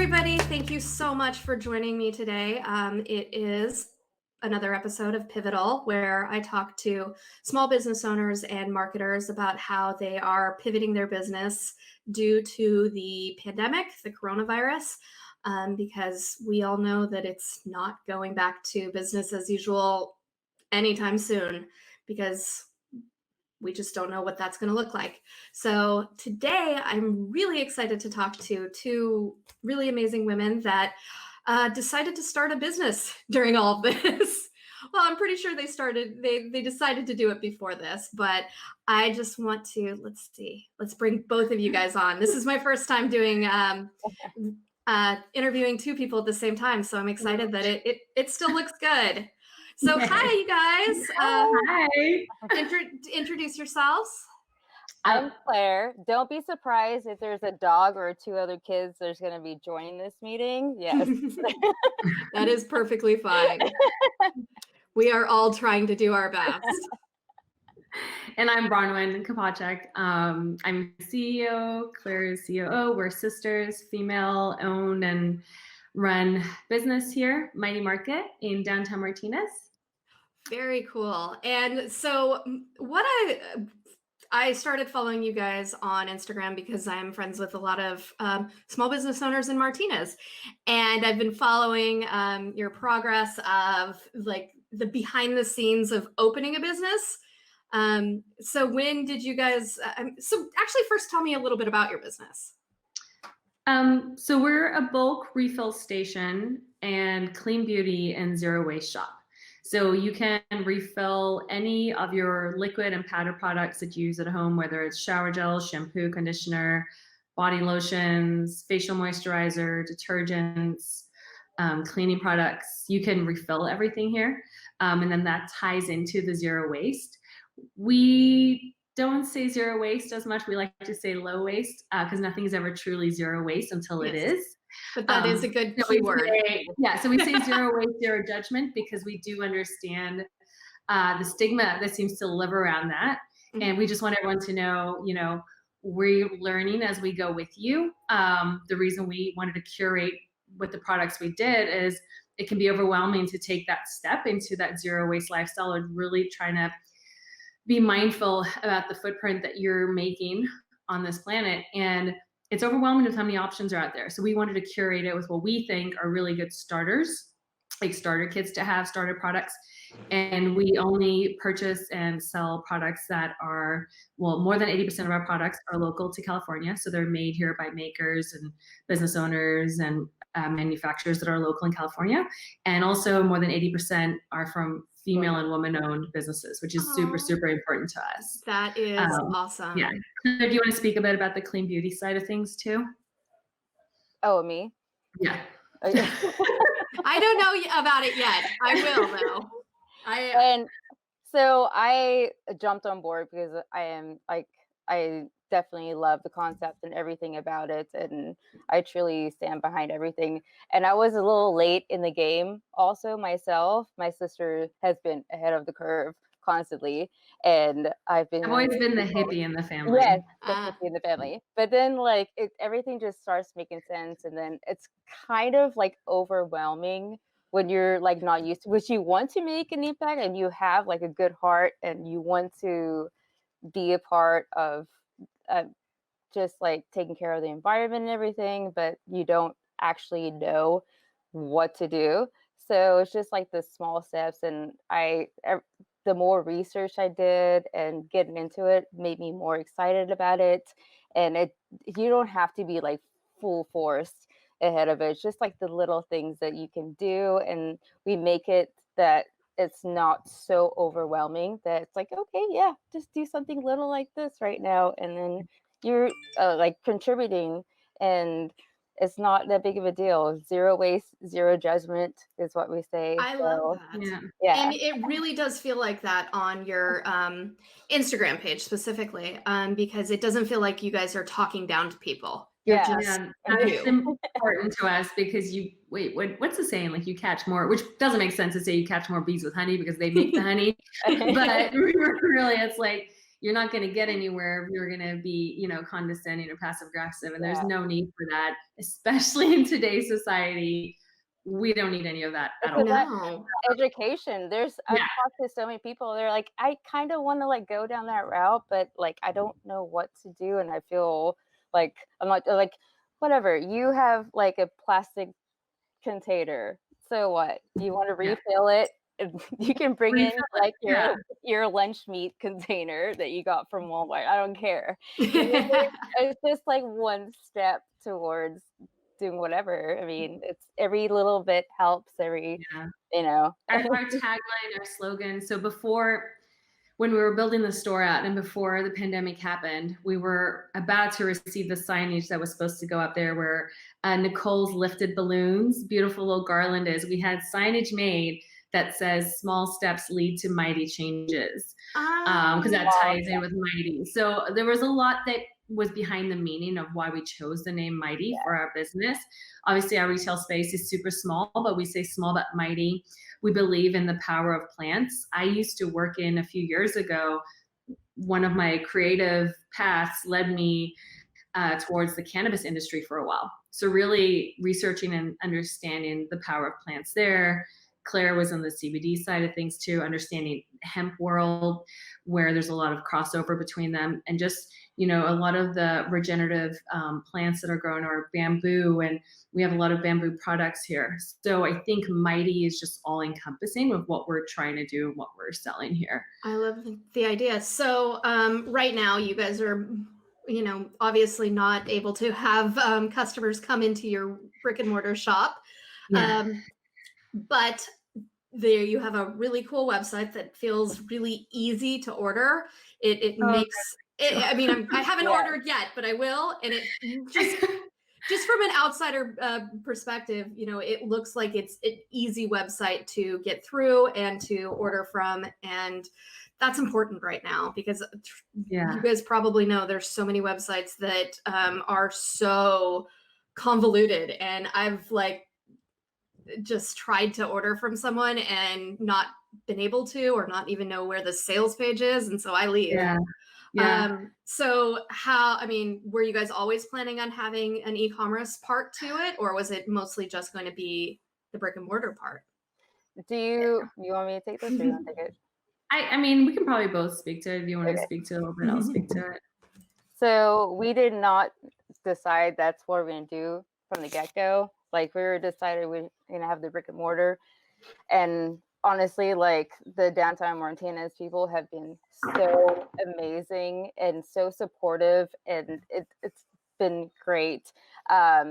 everybody. Thank you so much for joining me today. It is another episode of Pivotal, where I talk to small business owners and marketers about how they are pivoting their business due to the pandemic, the coronavirus, because we all know that it's not going back to business as usual anytime soon, because we just don't know what that's going to look like. So today I'm really excited to talk to two really amazing women that decided to start a business during all of this. Well, I'm pretty sure they decided to do it before this, but I just want to, let's bring both of you guys on. This is my first time doing interviewing two people at the same time, so I'm excited that it still looks good. So hi, you guys. Hi. Introduce yourselves. I'm Claire. Don't be surprised if there's a dog or two other kids that's going to be joining this meeting. Yes. That is perfectly fine. We are all trying to do our best. And I'm Bronwyn Kopacek. I'm CEO, Claire is COO. We're sisters, female-owned and run business here, Mighty Market in downtown Martinez. Very cool. And so what I started following you guys on Instagram because I'm friends with a lot of small business owners in Martinez. And I've been following your progress of like the behind the scenes of opening a business. So when did you guys, so actually first tell me a little bit about your business. So we're a bulk refill station and clean beauty and zero waste shop. So you can refill any of your liquid and powder products that you use at home, whether it's shower gel, shampoo, conditioner, body lotions, facial moisturizer, detergents, cleaning products. You can refill everything here. And then that ties into the zero waste. We don't say zero waste as much. We like to say low waste because nothing is ever truly zero waste until it is. But that is a good keyword. So we say zero waste, zero judgment because we do understand the stigma that seems to live around that. Mm-hmm. And we just want everyone to know, we're learning as we go with you. The reason we wanted to curate with the products we did is it can be overwhelming to take that step into that zero waste lifestyle and really trying to be mindful about the footprint that you're making on this planet. And it's overwhelming with how many options are out there. So we wanted to curate it with what we think are really good starters, like starter kits to have, starter products. And we only purchase and sell products that are, more than 80% of our products are local to California. So they're made here by makers and business owners and manufacturers that are local in California. And also more than 80% are from female and woman-owned businesses, which is super, super important to us. That is awesome. Yeah. Do you want to speak a bit about the clean beauty side of things too? Oh, me? Yeah. I don't know about it yet. I will though. And so I jumped on board because I definitely love the concept and everything about it, and I truly stand behind everything. And I was a little late in the game also myself. My sister has been ahead of the curve constantly, and I've always been the hippie in the family. Yes, the hippie in the family. But then everything just starts making sense, and then it's kind of like overwhelming when you're like not used to, which you want to make an impact and you have like a good heart and you want to be a part of just like taking care of the environment and everything, but you don't actually know what to do. So it's just like the small steps, and the more research I did and getting into it made me more excited about it. And you don't have to be like full force ahead of it. It's just like the little things that you can do, and we make it that it's not so overwhelming that it's like, okay, yeah, just do something little like this right now, and then you're like contributing, and it's not that big of a deal. Zero waste, zero judgment is what we say. I love that. Yeah. And it really does feel like that on your Instagram page specifically, because it doesn't feel like you guys are talking down to people. That's important to us because what's the saying? Like you catch more, which doesn't make sense to say you catch more bees with honey because they make the honey. But really, it's like you're not going to get anywhere if you're going to be, condescending or passive aggressive. And there's no need for that, especially in today's society. We don't need any of that at all. No. Education. I've talked to so many people. They're like, I kind of want to like go down that route, but like I don't know what to do, and I feel like I'm not like, whatever. You have like a plastic container. So what? You want to refill it? You can bring in like your lunch meat container that you got from Walmart. I don't care. It's just like one step towards doing whatever. I mean, it's every little bit helps. Our tagline, our slogan. So when we were building the store out and before the pandemic happened, we were about to receive the signage that was supposed to go up there where Nicole's lifted balloons, beautiful little garland is. We had signage made that says small steps lead to mighty changes, because that ties in with mighty. So there was a lot that was behind the meaning of why we chose the name Mighty for our business. Obviously, our retail space is super small, but we say small but mighty. We believe in the power of plants. I used to work a few years ago, one of my creative paths led me towards the cannabis industry for a while. So really researching and understanding the power of plants there. Claire was on the CBD side of things too, understanding hemp world, where there's a lot of crossover between them, and just, a lot of the regenerative plants that are grown are bamboo, and we have a lot of bamboo products here. So I think Mighty is just all encompassing with what we're trying to do and what we're selling here. I love the idea. So right now you guys are, obviously not able to have customers come into your brick and mortar shop. Yeah. But there you have a really cool website that feels really easy to order. It makes it, I mean, I haven't ordered yet, but I will. And it just from an outsider perspective, it looks like it's an easy website to get through and to order from. And that's important right now because you guys probably know there's so many websites that are so convoluted, and I've just tried to order from someone and not been able to, or not even know where the sales page is. And so I leave. So were you guys always planning on having an e-commerce part to it, or was it mostly just going to be the brick and mortar part? Do you want me to take this, or you want to take it? I mean, we can probably both speak to it. If you want to speak to it a little bit, I'll speak to it. So we did not decide that's what we're going to do from the get-go. Like, we were decided we're going to have the brick and mortar. And honestly, like, the downtown Martinez people have been so amazing and so supportive, and it's been great.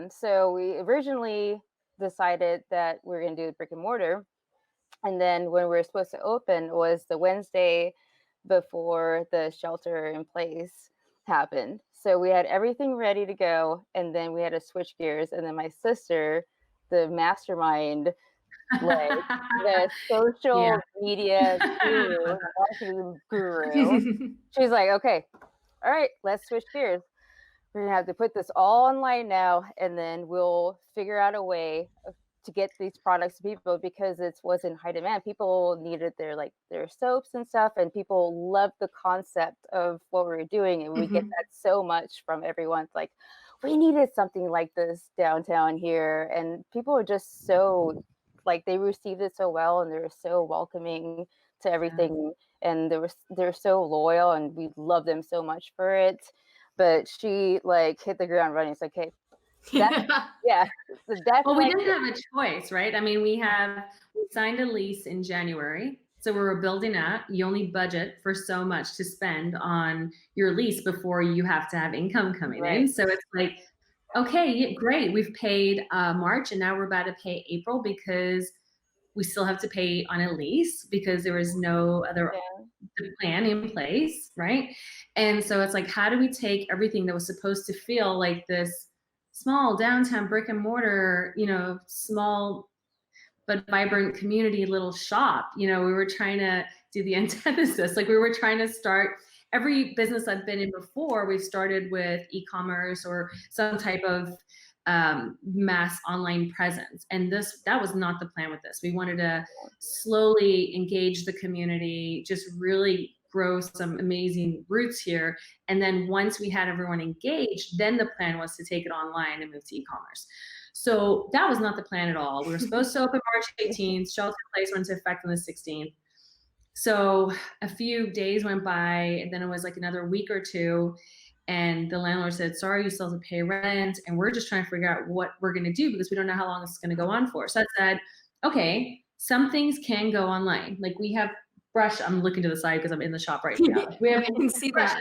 So we originally decided that we're going to do the brick and mortar. And then when we were supposed to open was the Wednesday before the shelter in place happened. So we had everything ready to go, and then we had to switch gears. And then my sister, the mastermind, like the social media guru, marketing guru, she's like, okay, all right, let's switch gears. We're gonna have to put this all online now, and then we'll figure out a way to get these products to people, because it was in high demand. People needed their soaps and stuff, and people loved the concept of what we were doing. And we get that so much from everyone. It's like, we needed something like this downtown here. And people are just so, they received it so well, and they were so welcoming to everything. And they're so loyal, and we love them so much for it. But she hit the ground running. It's like, hey, well, we didn't have a choice, right? I mean, we signed a lease in January, so we were building out. You only budget for so much to spend on your lease before you have to have income coming in. So it's like, okay, great, we've paid March, and now we're about to pay April because we still have to pay on a lease because there was no other plan in place, right? And so it's like, how do we take everything that was supposed to feel like this small downtown brick and mortar, small but vibrant community little shop? We were trying to do the antithesis. We were trying to start every business I've been in before. We've started with e-commerce or some type of mass online presence. And that was not the plan with this. We wanted to slowly engage the community, just really grow some amazing roots here. And then once we had everyone engaged, then the plan was to take it online and move to e-commerce. So that was not the plan at all. We were supposed to open March 18th, shelter in place went into effect on the 16th. So a few days went by, and then it was like another week or two, and the landlord said, sorry, you still have to pay rent, and we're just trying to figure out what we're going to do because we don't know how long this is going to go on for. So I said, okay, some things can go online. Like we have brush, I'm looking to the side because I'm in the shop right now. We have I can see that.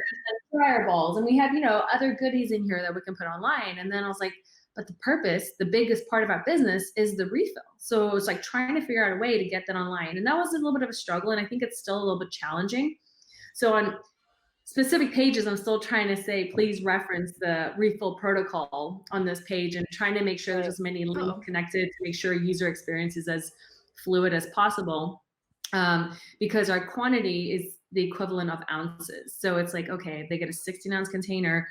dryer balls, and we have, other goodies in here that we can put online. And then I was like, but the purpose, the biggest part of our business is the refill. So it was like trying to figure out a way to get that online. And that was a little bit of a struggle. And I think it's still a little bit challenging. So on specific pages, I'm still trying to say, please reference the refill protocol on this page and trying to make sure there's as many links connected to make sure user experience is as fluid as possible. Because our quantity is the equivalent of ounces. So it's like, okay, if they get a 16-ounce container,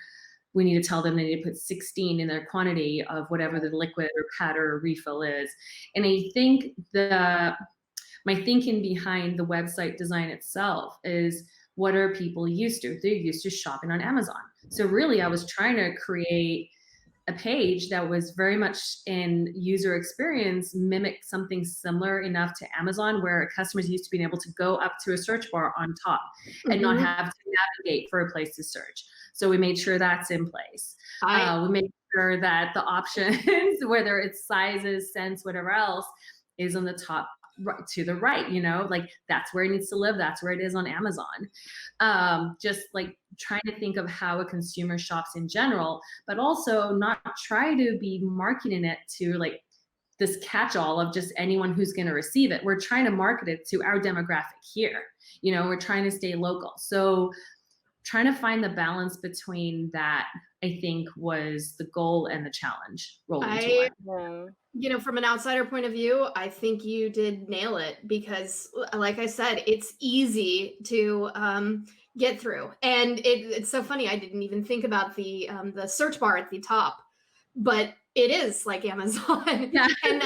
we need to tell them they need to put 16 in their quantity of whatever the liquid or powder or refill is. And I think my thinking behind the website design itself is, what are people used to? They're used to shopping on Amazon. So really I was trying to create a page that was very much in user experience, mimic something similar enough to Amazon, where customers used to being able to go up to a search bar on top and not have to navigate for a place to search. So we made sure that's in place. We made sure that the options, whether it's sizes, scents, whatever else, is on the top right, to the right, like that's where it needs to live. That's where it is on Amazon. Just like trying to think of how a consumer shops in general, but also not try to be marketing it to like this catch-all of just anyone who's going to receive it. We're trying to market it to our demographic here. We're trying to stay local. So trying to find the balance between that, I think, was the goal and the challenge rolling into one. From an outsider point of view, I think you did nail it because, like I said, it's easy to get through. And it's so funny. I didn't even think about the search bar at the top, but it is like Amazon. Yeah. And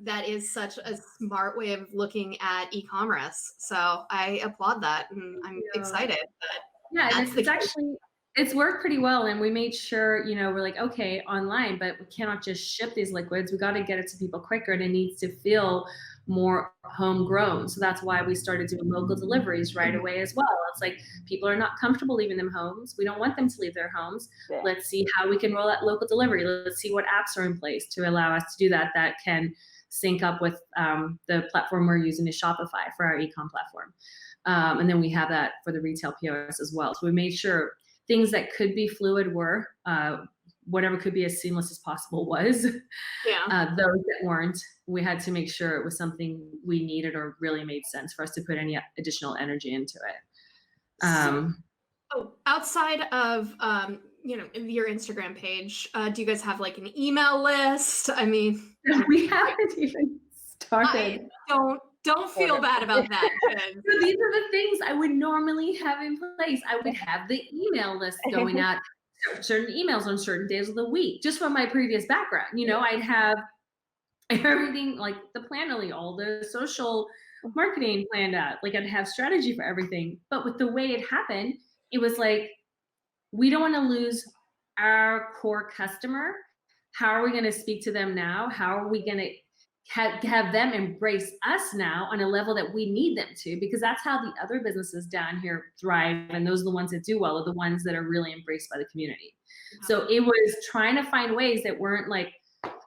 that is such a smart way of looking at e-commerce. So I applaud that, and I'm excited. It's worked pretty well, and we made sure, we're like, okay, online, but we cannot just ship these liquids. We got to get it to people quicker, and it needs to feel more homegrown. So that's why we started doing local deliveries right away as well. It's like people are not comfortable leaving them homes. We don't want them to leave their homes. Yeah. Let's see how we can roll out local delivery. Let's see what apps are in place to allow us to do that can sync up with the platform we're using, is Shopify for our e-com platform. And then we have that for the retail POS as well. So we made sure things that could be fluid were, whatever could be as seamless as possible was. Yeah. Those that weren't, we had to make sure it was something we needed or really made sense for us to put any additional energy into it. Outside of your Instagram page, do you guys have like an email list? I mean, we haven't even started. Don't feel bad about that. So these are the things I would normally have in place. I would have the email list going out, certain emails on certain days of the week, just from my previous background. I'd have everything, like the Planoly, all the social marketing planned out. Like I'd have strategy for everything. But with the way it happened, it was like, we don't want to lose our core customer. How are we going to speak to them now? How are we going to have them embrace us now on a level that we need them to? Because that's how the other businesses down here thrive, and those are the ones that do well, are the ones that are really embraced by the community. So it was trying to find ways that weren't like,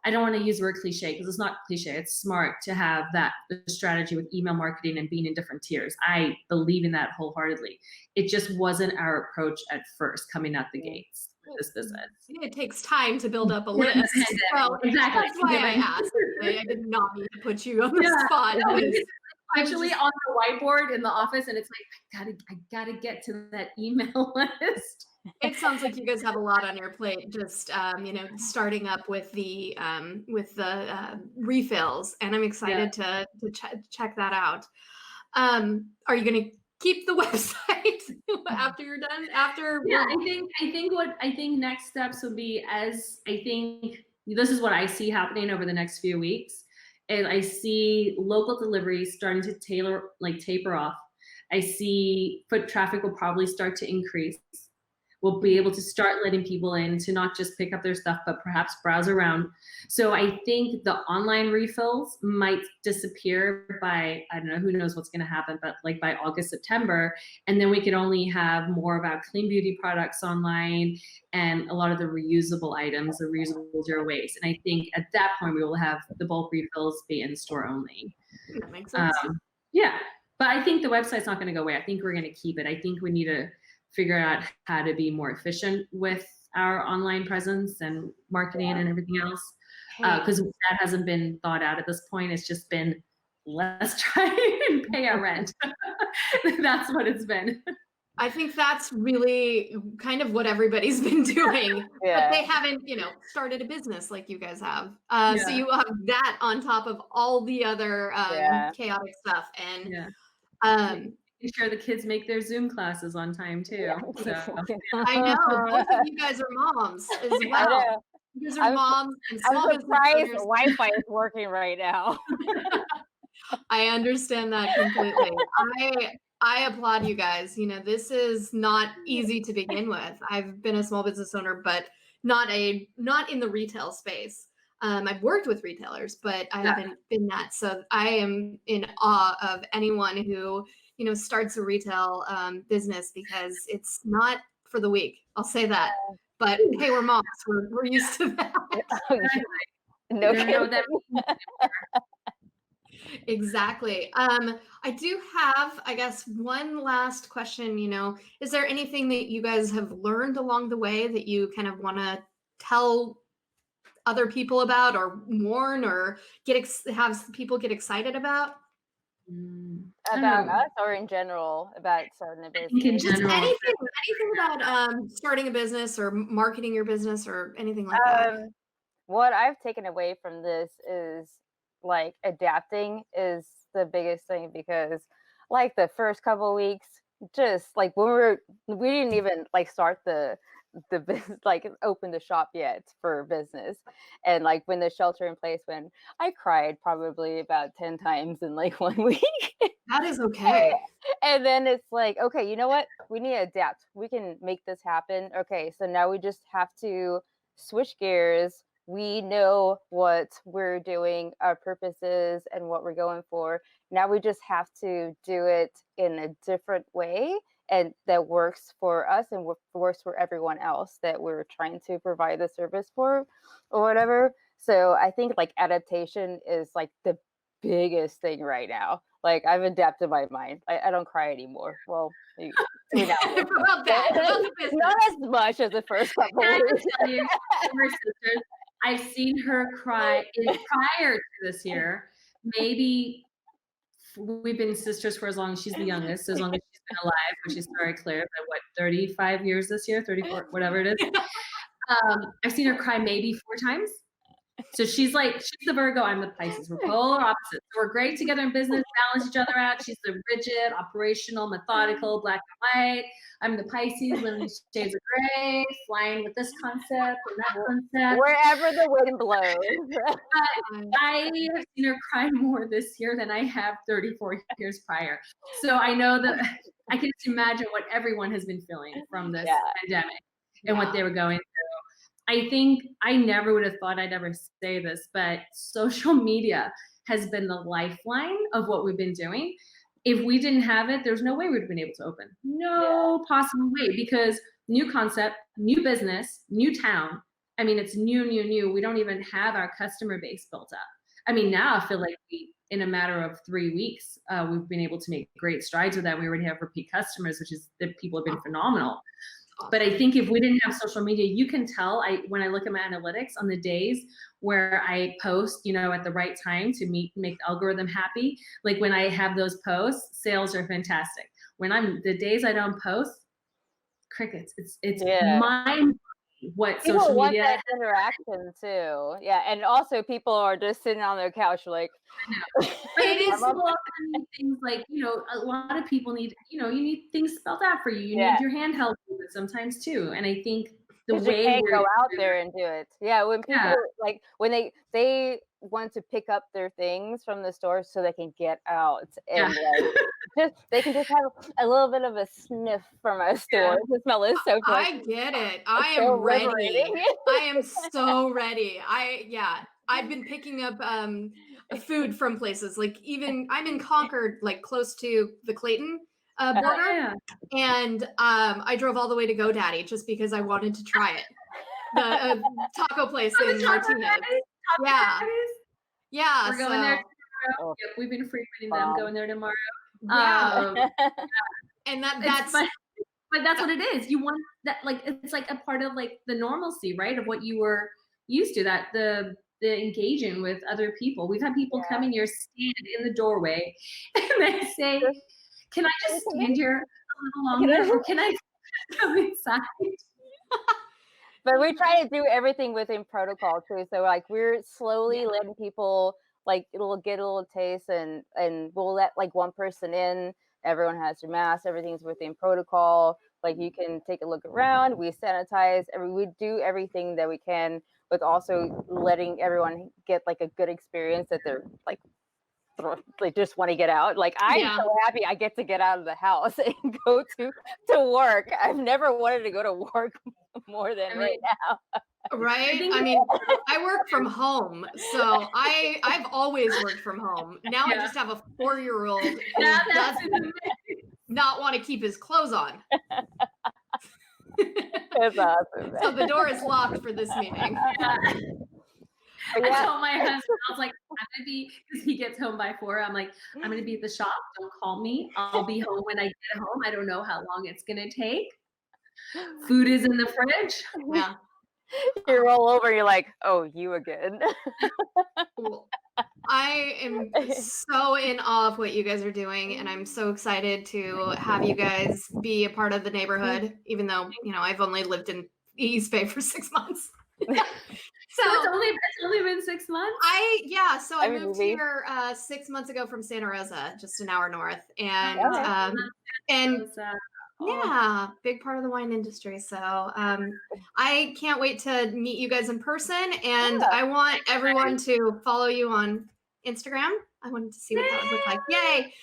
I don't want to use the word cliche because it's not cliche, it's smart to have that strategy with email marketing and being in different tiers. I believe in that wholeheartedly. It just wasn't our approach at first coming out the gates with this business. It takes time to build up a list. Well, exactly. That's why I asked. I did not mean to put you on the spot. No, actually on the whiteboard in the office, and it's like, I gotta get to that email list. It sounds like you guys have a lot on your plate, just starting up with the refills, and I'm excited to check that out. Are you going to keep the website after you're done? I think next steps will be, as I think this is what I see happening over the next few weeks, and I see local deliveries starting to taper off. I see foot traffic will probably start to increase. We'll be able to start letting people in to not just pick up their stuff, but perhaps browse around. So I think the online refills might disappear by, I don't know, who knows what's going to happen, but like by August, September. And then we could only have more of our clean beauty products online and a lot of the reusable items, the reusable zero waste. And I think at that point, we will have the bulk refills be in store only. That makes sense. Yeah. But I think the website's not going to go away. I think we're going to keep it. I think we need to figure out how to be more efficient with our online presence and marketing and everything else. Because that hasn't been thought out at this point. It's just been, let's try and pay our rent. That's what it's been. I think that's really kind of what everybody's been doing, but they haven't, started a business like you guys have. So you have that on top of all the other chaotic stuff. And make sure the kids make their Zoom classes on time too. So. I know both of you guys are moms as well. You guys are moms and small I'm surprised the Wi-Fi is working right now. I understand that completely. I applaud you guys. This is not easy to begin with. I've been a small business owner, but not in the retail space. I've worked with retailers, but I haven't been that. So I am in awe of anyone who starts a retail business, because it's not for the weak. I'll say that. But hey, we're moms. We're used to that. No, Exactly. I do have, I guess, one last question. Is there anything that you guys have learned along the way that you kind of want to tell other people about, or warn, or have people get excited about? About us, or in general about starting a business? Just anything about starting a business or marketing your business or anything like that. What I've taken away from this is like adapting is the biggest thing, because like the first couple of weeks, just like when we didn't even like start the business, like open the shop yet for business, and like when the shelter in place, when I cried probably about 10 times in like 1 week. That is okay. And then it's like, okay, you know what, we need to adapt, we can make this happen. Okay, so now we just have to switch gears. We know what we're doing, our purposes, and what we're going for. Now we just have to do it in a different way, and that works for us and works for everyone else that we're trying to provide the service for or whatever. So I think like adaptation is like the biggest thing right now. Like I've adapted my mind. I don't cry anymore. Well, about that. Not as much as the first couple Can I weeks. just tell you, we're sisters. I've seen her cry prior to this year. Maybe we've been sisters for as long as she's the youngest, as long as she's been alive, which is very clear. But what, 35 years this year, 34, whatever it is. I've seen her cry maybe 4 times. So she's the Virgo, I'm the Pisces. We're polar opposites. So we're great together in business, balance each other out. She's the rigid, operational, methodical, black and white. I'm the Pisces, living shades of gray, flying with this concept and that concept. Wherever the wind blows. I have seen her cry more this year than I have 34 years prior. So I know that I can just imagine what everyone has been feeling from this pandemic and what they were going through. I think I never would have thought I'd ever say this, but social media has been the lifeline of what we've been doing. If we didn't have it, there's no way we'd have been able to open. No possible way, because new concept, new business, new town. I mean, it's new. We don't even have our customer base built up. I mean, now I feel like in a matter of 3 weeks, we've been able to make great strides with that. We already have repeat customers, which is that people have been phenomenal. But I think if we didn't have social media, you can tell when I look at my analytics on the days where I post, at the right time to make the algorithm happy. Like when I have those posts, sales are fantastic. The days I don't post, crickets. It's mind what people social want media that interaction too. Yeah, and also people are just sitting on their couch like. But it is so often things like a lot of people need you need things spelled out for you. You need your handheld sometimes too. And I think the 'Cause you way can't go out we're there and do it. Yeah, when people yeah, like when they want to pick up their things from the store so they can get out yeah, and like just they can just have a little bit of a sniff from a yeah. store. The smell is so like I get it. it's I so am ready. liberating. I am so ready. Yeah. I've been picking up food from places like even I'm in Concord, like close to the Clayton Oh, border, yeah. and I drove all the way to GoDaddy just because I wanted to try it. The taco place Oh, the in Taco Martinez. Daddies? Taco Yeah, Daddies? yeah. We're going there So tomorrow. Oh, Yep, we've been frequenting them, bomb. going there tomorrow. yeah, Um, and it's that's fun, but that's what it is. You want that, like, it's like a part of like the normalcy, right? Of what you were used to, that the engaging with other people. We've had people come in here, stand in the doorway, and they say, Just "Can I just stand here a little can longer, I- or can I come inside?" But we try to do everything within protocol too. So like we're slowly yeah, letting people like it'll get a little taste and we'll let like one person in. Everyone has their mask. Everything's within protocol. Like you can take a look around. We sanitize. We do everything that we can, but also letting everyone get like a good experience that they're like they just want to get out. Like I'm yeah. so happy I get to get out of the house and go to work. I've never wanted to go to work more than I right mean, now. I Right? think I mean, I work from home, so I've always worked from home. Now I yeah. just have a 4-year-old who Now does that's in the not want to keep his clothes on. It's awesome. So the door is locked for this meeting. But I yeah, told my husband, I was like, I'm gonna be, because he gets home by 4. I'm like, I'm gonna be at the shop. Don't call me. I'll be home when I get home. I don't know how long it's gonna take. Food is in the fridge. Yeah. you roll over, you're like, oh, you again. Cool. I am so in awe of what you guys are doing, and I'm so excited to have you guys be a part of the neighborhood, even though, I've only lived in East Bay for 6 months. So So it's only been 6 months. so I Every moved movie. here 6 months ago from Santa Rosa, just an hour north, and Okay. and So, yeah, big part of the wine industry. So I can't wait to meet you guys in person, and Yeah. I want everyone to follow you on Instagram. I wanted to see what that would look like. Yay!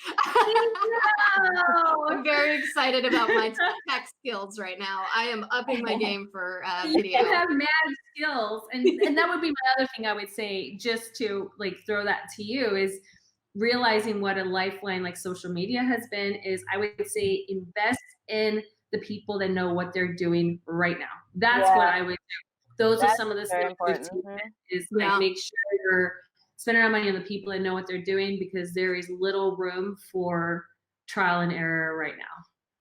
I'm very excited about my tech skills right now. I am upping my game for you video. have mad skills, and that would be my other thing I would say, just to like throw that to you, is realizing what a lifeline like social media has been. Is I would say invest in the people that know what they're doing right now. That's what Yeah, I would do. Those are that's some of the very steps we've important. taken, Mhm. is Yeah. like make sure you're spending our money on the people that know what they're doing, because there is little room for trial and error right now.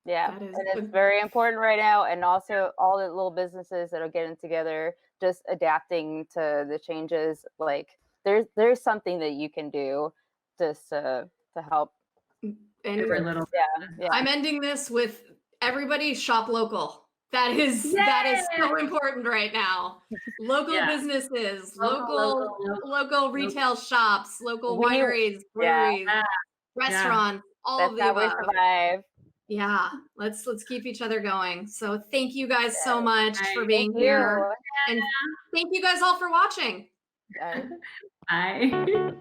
Yeah, That is and it's very important right now. And also all the little businesses that are getting together, just adapting to the changes. Like there's something that you can do just to help. Every and little Yeah. I'm ending this with everybody shop local. That is so important right now. Local Yeah. businesses, Local, local retail shops, local We- wineries, yeah. breweries, restaurants, all of That's the how we above. survive. Yeah, let's keep each other going. So thank you guys so much for Right. being Thank here, you. and thank you guys all for watching. Bye. Bye.